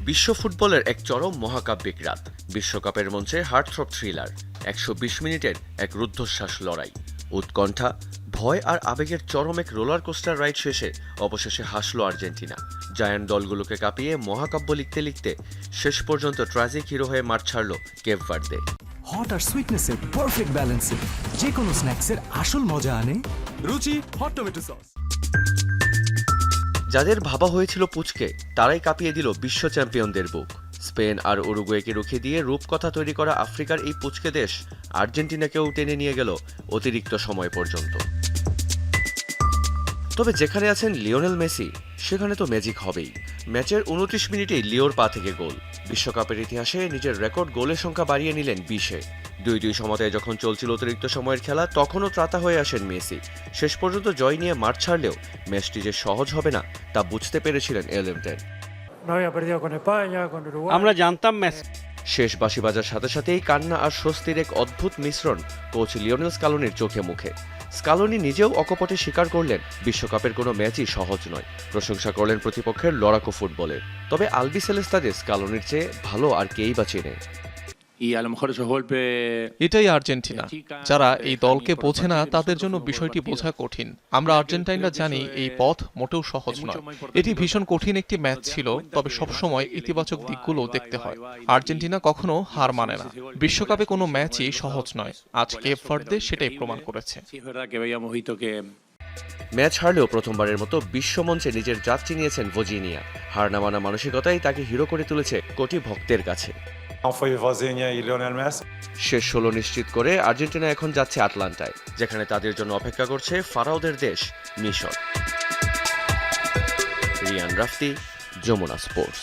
বিশ্ব ফুটবলের এক চরম মহাকাব্যিক রাত। বিশ্বকাপের মঞ্চে হার্টথ্রব থ্রিলার, ১২০ মিনিটের এক রুদ্ধশ্বাস লড়াই, উৎকণ্ঠা, ভয় আর আবেগের চরম এক রোলার কোস্টার রাইড শেষে অবশেষে হাসল আর্জেন্টিনা। জায়ান্ট দলগুলোকে কাঁপিয়ে মহাকাব্য লিখতে লিখতে শেষ পর্যন্ত ট্র্যাজিক হিরো হয়ে মাঠ ছাড়ল কেপ ভার্দে। হট আর সুইটনেসের পারফেক্ট ব্যালেন্সে যে কোনো স্ন্যাক্সের আসল মজা আনে রুচি হট টমেটো সস। যাদের ভাবা হয়েছিল পুচকে, তারাই কাঁপিয়ে দিল বিশ্ব চ্যাম্পিয়নদের বুক। স্পেন আর উরুগুয়েকে রুখে দিয়ে রূপকথা তৈরি করা আফ্রিকার এই পুচকে দেশ আর্জেন্টিনাকেও টেনে নিয়ে গেল অতিরিক্ত সময় পর্যন্ত। তবে যেখানে আছেন লিওনেল মেসি, সেখানে তো ম্যাজিক হবেই। ম্যাচের ২৯ মিনিটেই লিওর পা থেকে গোল। বিশ্বকাপের ইতিহাসে নিজের রেকর্ড গোলের সংখ্যা বাড়িয়ে নিলেন ২০-এ। ২-২ সমতায় যখন চলছিল অতিরিক্ত সময়ের খেলা, তখনও ত্রাতা হয়ে আসেন মেসি। শেষ পর্যন্ত জয় নিয়ে মাঠ ছাড়লেও ম্যাচটি যে সহজ হবে না, তা বুঝতে পেরেছিলেন এলএমটেন। আমরা জানতাম ম্যাচ শেষ বাঁশি বাজার সাথে সাথেই কান্না আর স্বস্তির এক অদ্ভুত মিশ্রণ কোচ লিওনেল স্কালোনির চোখে মুখে। স্কালোনি নিজেও অকপটে স্বীকার করলেন বিশ্বকাপের কোনো ম্যাচই সহজ নয়। প্রশংসা করলেন প্রতিপক্ষের লড়াকু ফুটবলের। তবে আলবিসেলেস্তাদের স্কালোনির চেয়ে ভালো আর কেই বা চেনে। এটাই আর্জেন্টিনা। যারা এই দলকে বোঝে না, তাদের জন্য বিষয়টি বোঝা কঠিন। আমরা আর্জেন্টাইনরা জানি এই পথ মোটেও সহজ নয়। এটি ভীষণ কঠিন একটি ম্যাচ ছিল, তবে সবসময় ইতিবাচক দিকগুলো দেখতে হয়। আর্জেন্টিনা কখনো হার মানে না। বিশ্বকাপে কোনো ম্যাচই সহজ নয়। আজ কেপ ভার্দে সেটাই প্রমাণ করেছে। ম্যাচ হারলেও প্রথমবারের মতো বিশ্বমঞ্চে নিজের জাত চিনিয়েছেন ভজিনিয়া। হার না মানা মানসিকতাই তাকে হিরো করে তুলেছে কোটি ভক্তের কাছে। শেষ ১৬ নিশ্চিত করে আর্জেন্টিনা এখন যাচ্ছে আটলান্টায়, যেখানে তাদের জন্য অপেক্ষা করছে ফারাওদের দেশ মিশর। রিয়ান রাফতি, যমুনা স্পোর্টস।